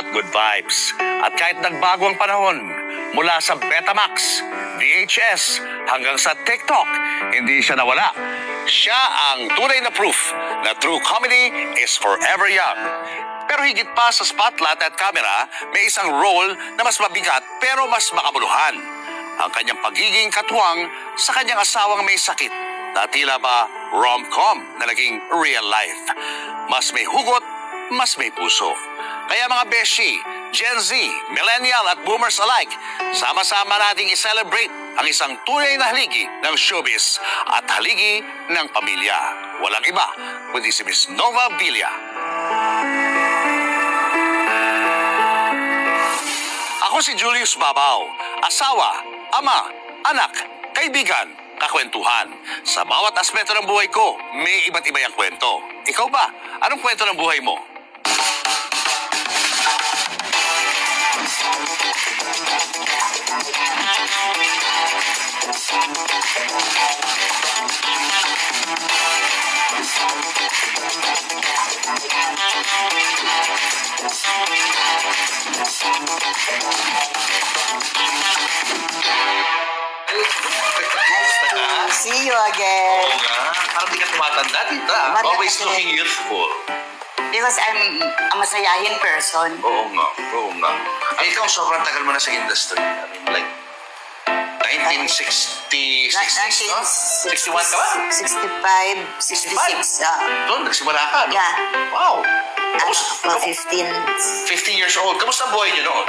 at good vibes. At kahit nagbago ang panahon, mula sa Betamax, VHS, hanggang sa TikTok, hindi siya nawala. Siya ang tunay na proof na true comedy is forever young. Pero higit pa sa spotlight at camera, may isang role na mas mabigat pero mas makabuluhan. Ang kanyang pagiging katuwang sa kanyang asawang may sakit na tila ba rom-com na naging real life. Mas may hugot, mas may puso. Kaya mga beshi, Gen Z, Millennial at Boomers alike, sama-sama nating i-celebrate ang isang tunay na haligi ng showbiz at haligi ng pamilya. Walang iba kundi si Miss Nova Villa. Ako si Julius Babaw, asawa, ama, anak, kaibigan, kakwentuhan. Sa bawat aspeto ng buhay ko, may iba't iba yung kwento. Ikaw ba? Anong kwento ng buhay mo? See you again. Oo nga. Parang di ka tumatanda dito ah. Always looking youthful. Because I'm a masayahin person. Oo nga. Oo nga. Ay, ikaw sobrang tagal mo na sa industry. I mean, like, 1960, 60s, no? 61 ka ba? 65, 66. Doon, nagsimula ka, no? Yeah. Wow. Ano, 15. 15 years old. Kamusta ang buhay niyo noon?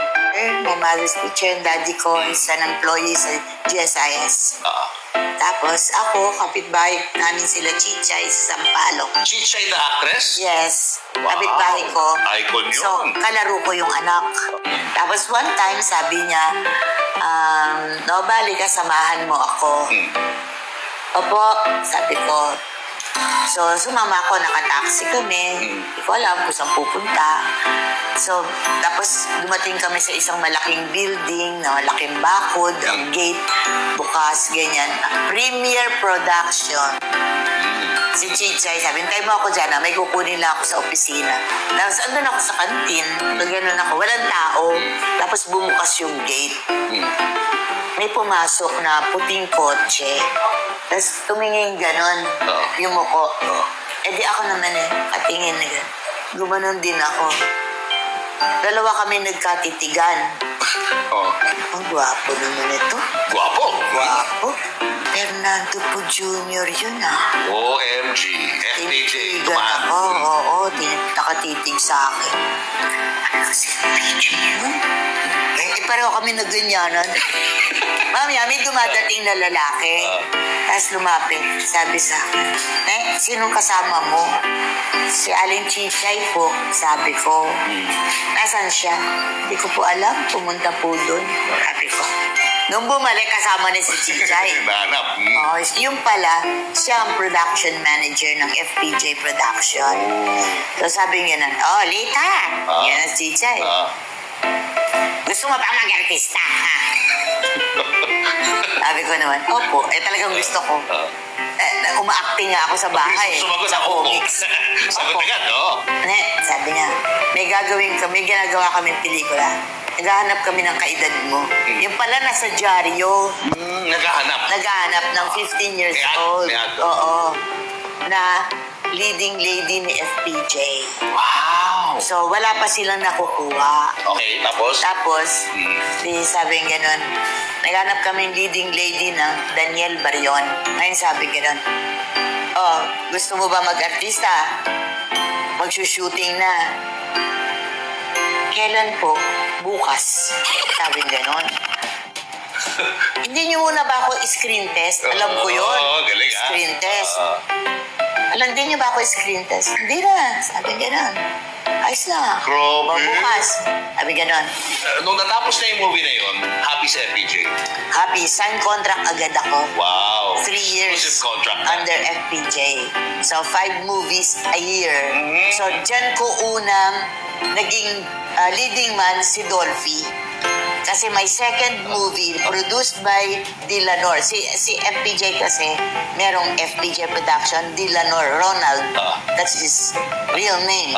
My mother's teacher, daddy ko is an employee sa GSIS. Tapos ako, kapitbahay namin sila Chichay sa Sampaloc. Chichay na actress? Yes. Wow. Kapitbahay ko. Icon yun. So, kalaro ko yung anak. Tapos one time, sabi niya, no, bali ka, samahan mo ako. Opo, sabi ko. So, sumama ako, nakataksi kami. Hindi ko alam kung saan pupunta. So, tapos dumating kami sa isang malaking building, na malaking bakod, ang gate, bukas, ganyan. Premier Production. Si Chichay, sabi, hintay mo ako dyan, may kukunin lang ako sa opisina. Tapos, andun ako sa kantin, ganun ako, walang tao. Tapos, bumukas yung gate. May pumasok na puting kotse. Tapos, tumingin ganon, yung muko. Eh, di ako naman katingin na gano'n. Gumanon din ako. Dalawa kami nagkatitigan. Ang gwapo naman ito. Gwapo? Gwapo. Fernando po Jr. yun OMG. FPJ. Tinitigan ako. Oo, nakatitig sa akin. Ano kasi FPJ yun? Eh, pareho kami nagganyanan. Mamaya, may dumadating na lalaki. Tapos lumapit, sabi sa akin, sinong kasama mo? Si Aling Chichay po, sabi ko. Nasaan siya? Hindi ko po alam, pumunta po doon. Sabi ko. Nung bumalik, kasama ni si Chichay. Nanap. Yung pala, siya ang production manager ng FPJ Production. So sabi niya na, Lita, yan ang Chichay. Gusto mo pa mag-artista, ha? Sabi ko naman, opo, talagang gusto ko. Uma-acting nga ako sa bahay. Sumagot sa ako. comics. Sagot agad, Sabi niya, may ginagawa kaming pelikula. Naghahanap kami ng kaedad mo. Yung pala nasa dyaryo. Naghahanap ng 15 years old. Oo. Na leading lady ni FPJ. Wow! So, wala pa silang nakukuha. Okay, tapos? Tapos, sabi gano'n, naghanap kami leading lady ng Daniel Barion. Ngayon sabi gano'n, gusto mo ba mag-artista? Magsushooting na. Kailan po? Bukas. Sabi gano'n. Hindi niyo muna ba ako screen test? Alam ko yun. Galing screen test. Alam din niyo ba ako screen test? Hindi na. Sabi gano'n. Ayos na. Grabe. Bukas. Sabi gano'n. Nung natapos na yung movie na yun, happy sa FPJ? Happy. Sign contract agad ako. Wow. 3 years Exclusive contract. under FPJ. So, 5 movies a year. So, dyan ko unang naging leading man si Dolphy. Kasi my second movie, produced by Dilanor. Si FPJ kasi, merong FPJ Production, Dilanor Ronald. That's his real name.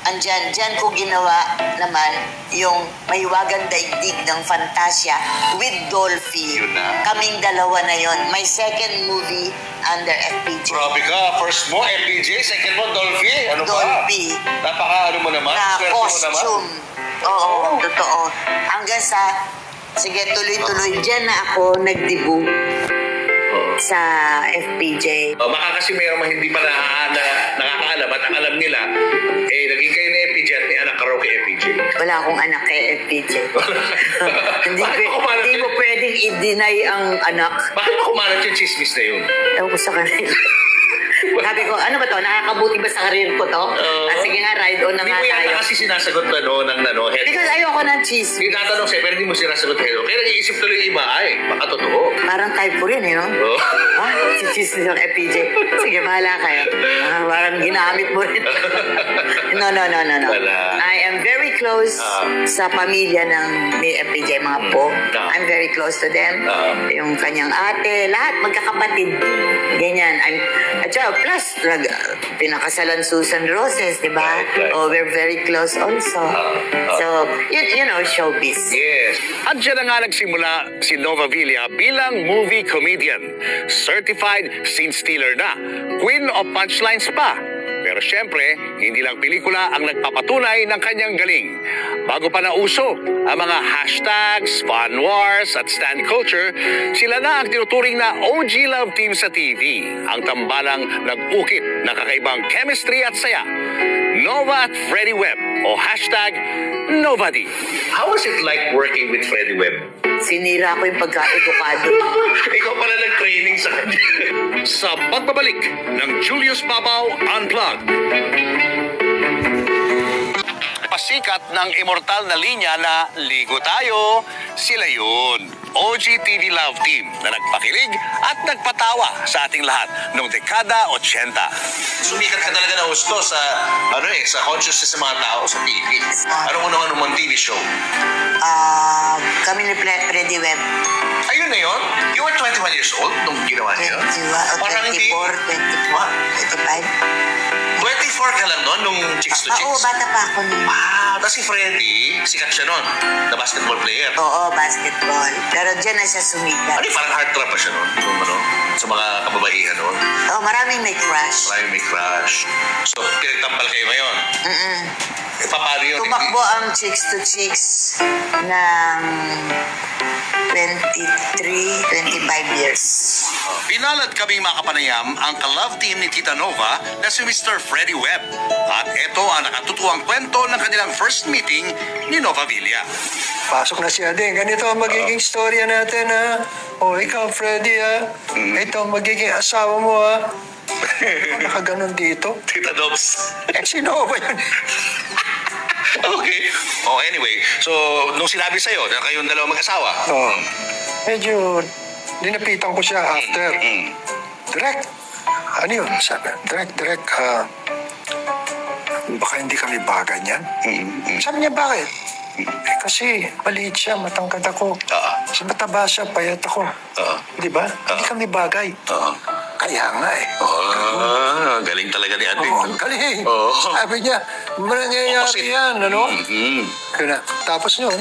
Diyan ko ginawa naman yung Mahiwagang Daigdig ng Fantasia with Dolphy. Yun na. Kaming dalawa na yon. My second movie under FPJ. Grabe ka. First mo, FPJ. Second mo, Dolphy. Ano Dolphy. ba? Ano mo naman? Na Swerte mo naman. costume. Oo, totoo. Hanggang sa, sige, tuloy-tuloy. Diyan na ako nag-debut sa FPJ. Baka kasi mayroong hindi pa nakakaalam at ang alam nila, naging kayo ni FPJ at may anak ka raw kay FPJ. Wala akong anak kay FPJ. Bakit kumalat Hindi yun? mo pwedeng i-deny ang anak. Bakit ba kumalat yung chismis na yun? Ewan ko sa kanila. Sabi ko, ano ba to? Nakakabuti ba sa karir ko to? Sige nga, ride on na Hindi nga mo tayo. yata kasi sinasagot ng head. Because ayoko ng cheese. Tinatanong siya, pero hindi mo sinasagot head. Kaya nag-iisip tuloy yung iba, baka totoo. Parang type ko rin, no? Oh. Si cheese ng FPJ. Sige, bahala kayo. Parang ginamit mo rin. No. Wala. I am very close sa pamilya ng ni FPJ, mga po. I'm very close to them. Yung kanyang ate, lahat magkakapatid. Ganyan. At saka, plus, pinakasalan Susan Roses, di ba? Right. Oh, we're very close also. So, you know, showbiz. Yes. At dyan na nga nagsimula si Nova Villa bilang movie comedian. Certified scene stealer na. Queen of punchlines pa. Pero syempre, hindi lang pelikula ang nagpapatunay ng kanyang galing. Bago pa nauso ang mga hashtags, fan wars at stan culture, sila na ang tinuturing na OG love team sa TV. Ang tambalang nag-ukit ng kakaibang chemistry at saya. Nova at Freddie Webb o hashtag Novadi. How was it like working with Freddie Webb? Sinira ko yung pagka-edukado. Ikaw pala nag-training sa kanya. Sa pagbabalik ng Julius Babaw Unplugged. Pasikat ng immortal na linya na Ligo Tayo, sila yun. OG TV Love Team na nagpakilig at nagpatawa sa ating lahat noong dekada 80. Sumikat ka talaga na husto sa sa consciousness ng mga tao sa TV. Anong mong TV show? Kami ni Freddie Webb. Ayun na yun? You were 21 years old nung ginawa niyo? 24, 25. 24 ka lang noon nung Chicks to Oo, Chicks? bata pa ako nun. Tapos si Freddy, sikat siya noon, na basketball player. Oo, basketball. Pero dyan na siya sumikat. Parang heartthrob pa siya noon, sa mga kababaihan noon. Oo, maraming may crush. Maraming may crush. So, pinagtambal kayo ngayon. Paano yun? Tumakbo ang Chicks to Chicks ng 23, 25 years. Pinalad kaming makapanayam ang ka-love team ni Tita Nova na si Mr. Freddie Webb. At ito ang nakatutuang kwento ng kanilang first meeting ni Nova Villa. Pasok na siya din. Ganito ang magiging storya natin, ha? O, ikaw, Freddy, ha? Ito ang magiging asawa mo, ha? Nakaganon dito. Tita Dobs. Sino ba yun? Okay. Anyway. So, nung sinabi sa'yo na kayong dalawa mag-asawa. Medyo dinapitan ko siya after. Direct. Ano yun? Sabi, direct. Baka hindi kami bagay niyan. Sabi niya, bakit? Kasi maliit siya, matangkad ako. Sa mataba siya, payat ako. Di ba? Hindi kami bagay. Kaya nga eh. Galing talaga ni Ate. Galing. Sabi niya, mangyayari yan, ano? Kaya na. Tapos yun,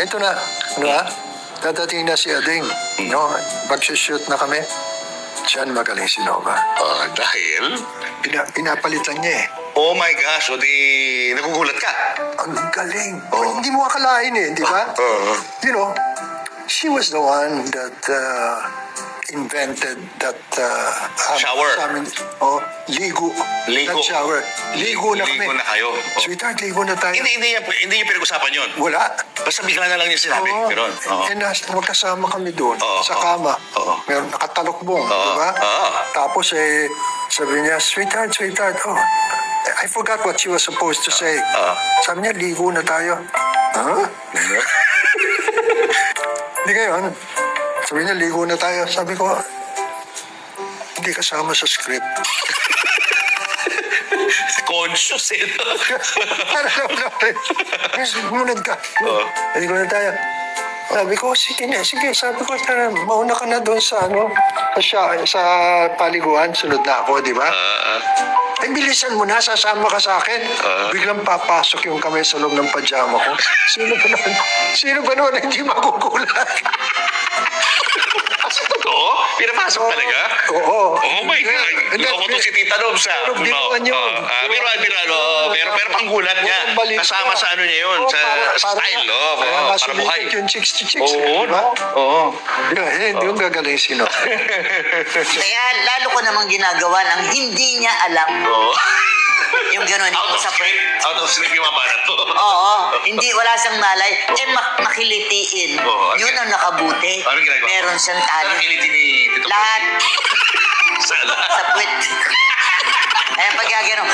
ito na. Ano ba? Dadating na si Ading. No? Mag-shoot na kami. Diyan magaling si Nova. Dahil? Pinapalitan niya eh. Oh my gosh, o di nagugulat ka. Ang galing. Hindi mo akalain eh, di ba? You know, she was the one that invented that shower. Ligo. That shower. Ligo na kami. Ligo na kayo. Sweetheart, ligo na tayo. Hindi yung pinag-usapan yun. Wala. Basta bigla na lang niya sinabi. Pero, magkasama kami doon sa kama. Meron nakatalokbong, di ba? Tapos sabi niya, sweetheart, I forgot what she was supposed to say. Sabi niya, ligo na tayo. Hindi ngayon. Sabi niya, ligo na tayo. Sabi ko, hindi kasama sa script. Conscious eh. Munad ka. Ligo na tayo. Sabi ko, sige. Sabi ko, mauna ka na doon sa sa paliguan. Sunod na ako, di ba? Ay, bilisan mo na, sasama ka sa akin. Biglang papasok yung kamay sa loob ng pajama ko. Sino ba naman hindi magugulat? Totoo? Pinapasok talaga? Oo. Oh my God. Loko to si Tita Nobs, Pero biruan yun. Pero panggulat niya. Kasama sa ano niya yun, sa style, para buhay. Yung chicks to chicks. Oo, di ba? oo. Hindi yung gagaling sino. Kaya lalo ko namang ginagawa ng hindi niya alam. Oo. Yung gano'n. Out of sleep yung mga banat to. Oo. Hindi, wala siyang malay. Makilitiin. Oo, Yun ang nakabuti. Ano ginagawa? Meron siyang tali. Anong kiliti ni Tito? Lahat. Sana. Sa puwet. Kaya pag gano'n,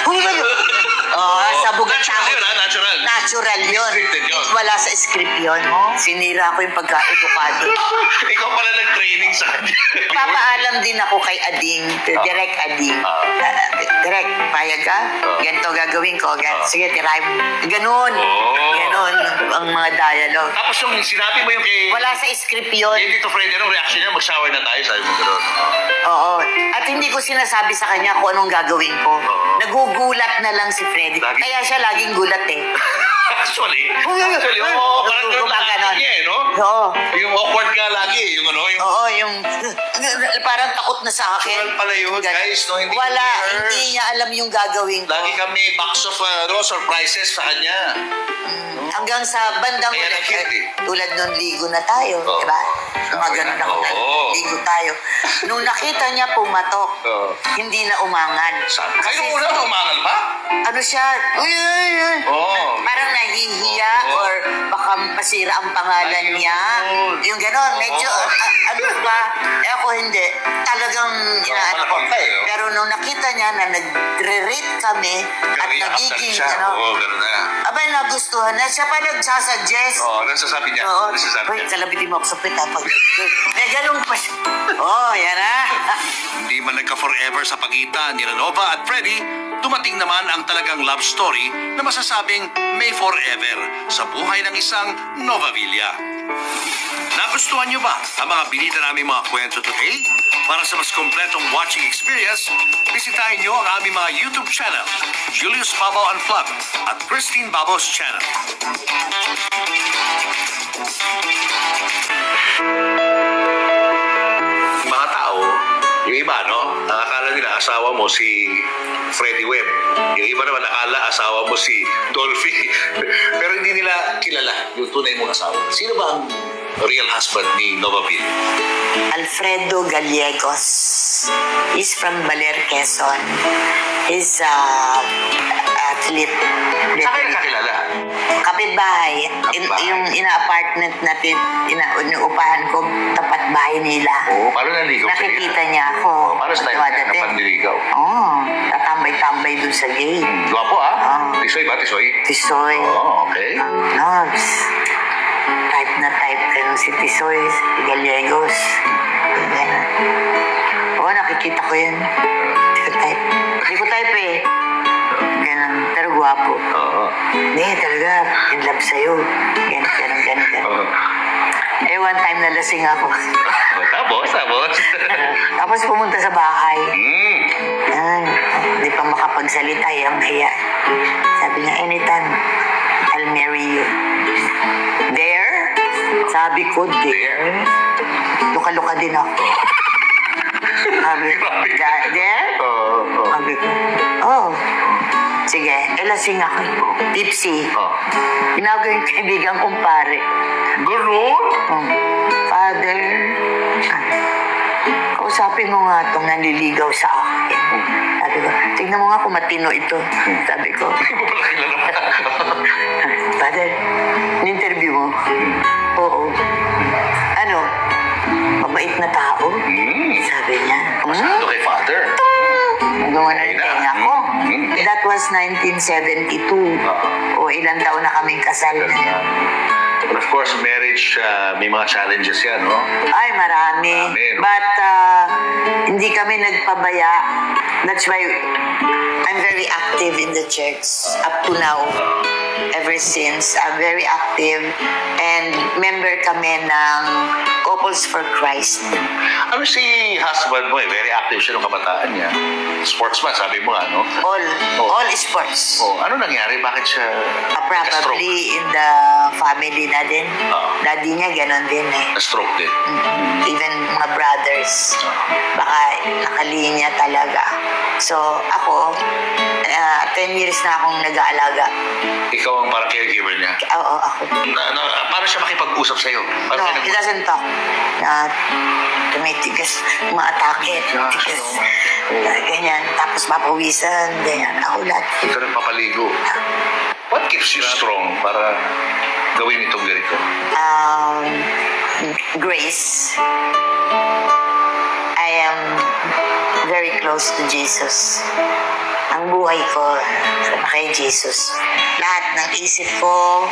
sa bugat Natural yun, ha? Natural. Natural yun. Scripted yun. Wala sa script yun. Sinira ko yung pagka-edukado. Ikaw pala nag-training sa kanya. Papaalam din ako kay Ading, Direk Ading. Direk, payag ka? Ganito gagawin ko. Sige, tirahin mo. Ganon. Ganon ang mga dialogue. Tapos yung sinabi mo yung kay... Wala sa script yun. Eh, Tito Freddy, anong reaction niya? Mag-shower na tayo, sabi mo gano'n. Oo. At hindi ko sinasabi sa kanya kung anong gagawin ko. Nagugulat na lang si Freddy. Kaya siya laging gulat eh. Actually, parang gumaganon. niya eh, no? Oo. Yung awkward nga lagi, yung ano, yung... Oo, yung parang takot na sa akin. Natural pala yun, guys, no? Hindi Wala, clear. hindi niya alam yung gagawin ko. Lagi kami box of surprises sa kanya. Hanggang sa bandang Kaya ulit, nag-hit eh. tulad nung ligo na tayo, di ba? Gumagano na ako, ligo tayo. Nung nakita niya pumatok, hindi na umangan. Kayo una, umangal pa? Ano siya, parang nahihiya or baka masira ang pangalan niya. Yung gano'n, medyo, ano ba? Eh ako hindi. Talagang inaano ko. Pero nung nakita niya na nagre-rate kami at nagiging, gano'n na. abay nagustuhan na. Siya pa nagsasuggest. Nagsasabi niya. Oo. Uy, kalabitin mo ako sa pita. Eh, ganun pa siya. Yan na. Hindi man nagka-forever sa pagitan ni Nova at Freddy, dumating naman ang talagang love story na masasabing may forever sa buhay ng isang Nova Villa. Nagustuhan niyo ba ang mga binita naming mga kwento today? Para sa mas kompletong watching experience, bisitahin niyo ang aming mga YouTube channel, Julius Babaw Unplugged at Christine Babaw's channel. Mga tao, yung iba, no? Akala nila asawa mo si Freddy Webb. Yung iba naman akala asawa mo si Dolphy. Pero hindi nila kilala yung tunay mong asawa. Sino ba ang real husband ni Nova Villa? Alfredo Gallegos. He's from Baler, Quezon. He's athlete. Saan kayo nakakilala? Kapitbahay. Yung ina-apartment natin, inuupahan ko, tapat bahay nila. Oo, paano naligaw kayo? Nakikita niya ako. Paano sa tayo Dadating. napandiligaw? Oo. Tatambay-tambay dun sa gate. Gwapo Tisoy ba? Tisoy? Tisoy. Okay. Nobs. Type na type ka nung si Tisoy. Si Gallegos. Ganun. Oo, nakikita ko yun. Hindi ko type. Hindi ko type eh. Ganun. Pero gwapo. Hindi, talaga. In love sa'yo. Ganun. Eh, one time nalasing ako. Tapos? Tapos pumunta sa bahay. Hindi pa makapagsalita, ang hiya. Sabi niya, anytime, I'll marry you. There? Sabi ko, there? Luka-luka din ako. Sabi ko, there? Sabi ko, sige, lasing ako. Tipsy. Tinawag yung kaibigan kong pare. Ganun? Father, kausapin mo nga itong nanliligaw sa akin. Sabi ko, tignan mo nga kung matino ito. Sabi ko, Father, in-interview mo? Oo. Ano? Mabait na tao? Sabi niya. Masado kay Father. Nagawa na rin tenga ko. That was 1972. O ilang taon na kaming kasal na. But of course, marriage, may mga challenges yan, no? Ay, marami. Marami, no? But hindi kami nagpabaya. That's why I'm very active in the church up to now. Ever since, I'm very active and member kami ng Couples for Christ. Ano si husband mo very active siya nung kabataan niya. Sportsman, sabi mo nga, no? All sports. Ano nangyari? Bakit siya nagka-stroke? Probably in the family na din. Daddy niya ganon din eh. Na-stroke din. Even mga brothers. Baka nakalinya talaga. So, ako, 10 years na akong nag-aalaga. Ikaw ang parang caregiver niya? Oo, ako. Paano siya makipag-usap sa'yo? No, he doesn't talk. Tumitigas, umaatake, tigas, ganyan. Tapos mapawisan, ganyan. Ako lahat. Ito rin papaligo. What keeps you strong para gawin itong ganito? Grace. I am very close to Jesus. Ang buhay ko kay Jesus. Lahat ng isip ko,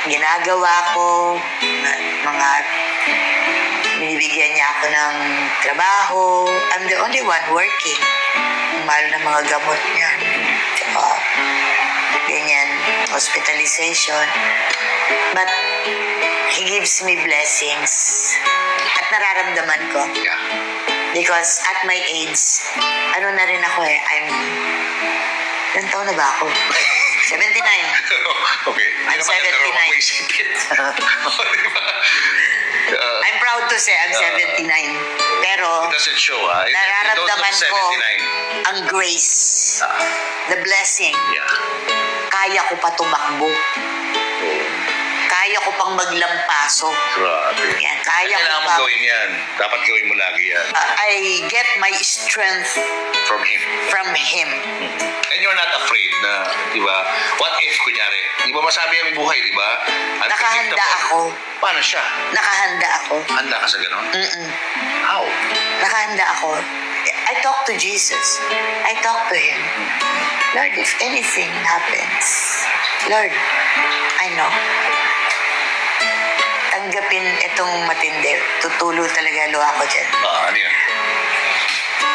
ginagawa ko, mga binibigyan niya ako ng trabaho. I'm the only one working. Mahal na mga gamot niya. Tsaka, ganyan, hospitalization. But, He gives me blessings. At nararamdaman ko. Yeah. Because at my age, ano na rin ako eh, ilang taon na ba ako? 79. Okay. I'm 79. I'm proud to say I'm 79. Pero, It doesn't show, nararamdaman It ko 79. ang grace, the blessing. Yeah. Kaya ko pa tumakbo. Kaya ko pang maglampaso. Grabe. Yan, kaya ko Kailangan mo pa. gawin yan. Dapat gawin mo lagi yan. I get my strength From Him. from Him. And you're not afraid na, di ba, what if, kunyari, di ba masabi ang buhay, di ba? Nakahanda ako. Paano siya? Nakahanda ako. Handa ka sa ganon? Mm-mm. How? Nakahanda ako. I talk to Jesus. I talk to Him. Lord, if anything happens, Lord, I know. Tanggapin itong matindi. Tutulo talaga luha ko dyan. Ano yan?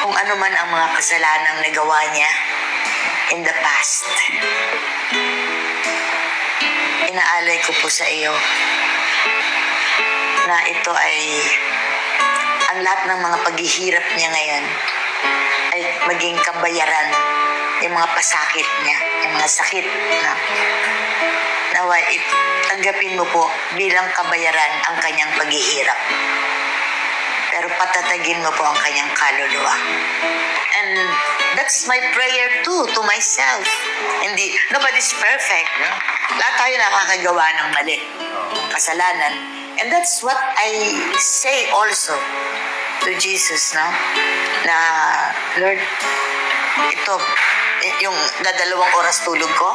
Kung ano man ang mga kasalanang nagawa niya in the past, inaalay ko po sa iyo na ito ay ang lahat ng mga paghihirap niya ngayon ay maging kabayaran yung mga pasakit niya, yung mga sakit na naway tanggapin mo po bilang kabayaran ang kanyang paghihirap. Pero patatagin mo po ang kanyang kaluluwa. And that's my prayer too, to myself. Hindi, nobody's perfect. No? Lahat tayo nakakagawa ng mali, kasalanan. And that's what I say also to Jesus, no? Na, Lord, ito, yung dadalawang oras tulog ko,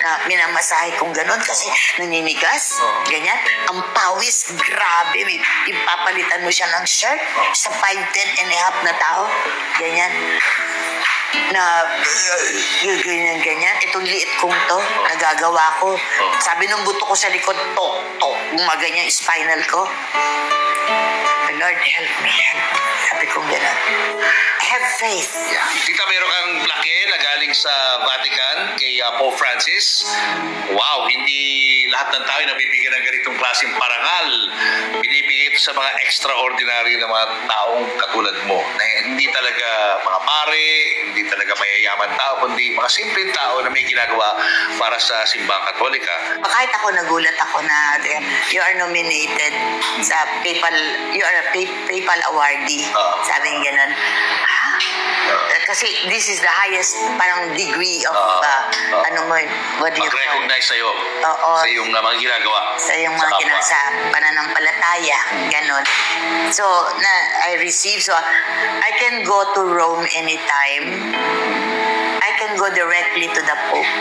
na minamasahe kong ganun kasi naninigas, ganyan. Ang pawis, grabe. Ipapalitan mo siya ng shirt sa 5'10" and a half na tao, ganyan. Na ganyan. Itong liit kong to, nagagawa ko. Sabi ng buto ko sa likod, gumaganyan yung spinal ko. Lord, help me. Sabi kong gano'n. I have faith. Yeah. Tita, meron kang plaque na galing sa Vatican kay Pope Francis. Wow, hindi lahat ng tao nabibigyan ng ganitong klaseng parangal. Binibigay ito sa mga extraordinary na mga taong katulad mo. Na hindi talaga mga pare, hindi talaga mayayaman tao, kundi mga simpleng tao na may ginagawa para sa simbang Katolika. Kahit ako nagulat ako na you are nominated sa PayPal, you are a PayPal awardee. Sabi niya ganun. Ha? Kasi this is the highest parang degree of what do you call? Mag-recognize sa'yo. Sa iyong mga ginagawa. Sa iyong mga ginagawa sa pananampalataya. Ganon. So, I receive. So, I can go to Rome anytime. I can go directly to the Pope.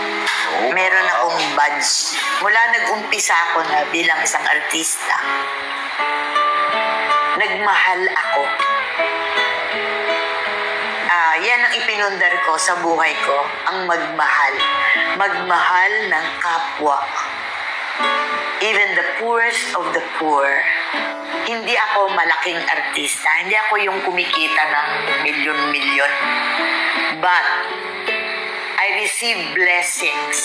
Meron akong badge. Mula nag-umpisa ako na bilang isang artista, nagmahal ako. Yan ang ipinundar ko sa buhay ko, ang magmahal. Magmahal ng kapwa. even the poorest of the poor. Hindi ako malaking artista. Hindi ako yung kumikita ng milyon-milyon. But I receive blessings.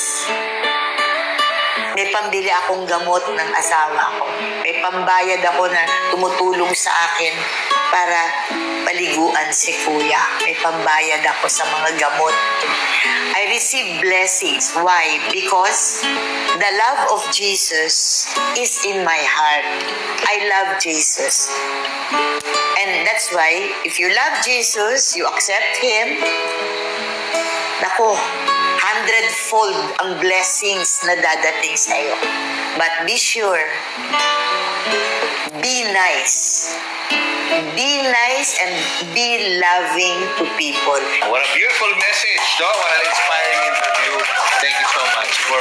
May pambili akong gamot ng asawa ko. May pambayad ako na tumutulong sa akin para paliguan si kuya. May pambayad ako sa mga gamot. I receive blessings. Why? Because the love of Jesus is in my heart. I love Jesus. And that's why, if you love Jesus, you accept Him, naku, 100-fold ang blessings na dadating sa iyo. But be sure, be nice. Be nice and be loving to people. What a beautiful message, no? What an inspiring interview. Thank you so much for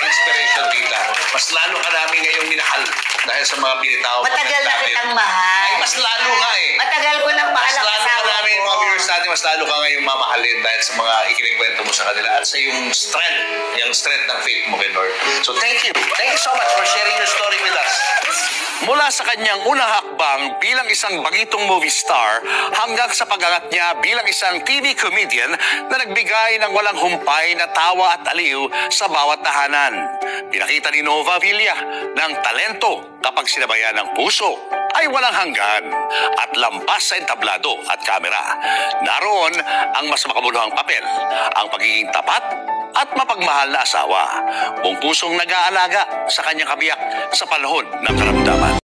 inspiration, tita. Mas lalo ka namin ngayong minahal dahil sa mga pinitawag. Matagal na kitang mahal. Ay, mas lalo nga eh. Matagal ko nang mahal Mas ang lalo ka asawa namin, ko. mga viewers natin, mas lalo ka ngayong mamahalin dahil sa mga ikinikwento mo sa kanila at sa yung strength ng faith mo kay Lord. So thank you. Thank you so much for sharing your story with us. Mula sa kanyang unang hakbang bilang isang bagitong movie star hanggang sa pag-angat niya bilang isang TV comedian na nagbigay ng walang humpay na tawa at aliw sa bawat tahanan. Pinakita ni Nova Villa ng talento kapag sinabayan ng puso ay walang hanggan at lampas sa entablado at kamera. Naroon ang mas makabuluhang papel, ang pagiging tapat at mapagmahal na asawa. Buong pusong nag-aalaga sa kanyang kabiyak sa panahon ng karamdaman.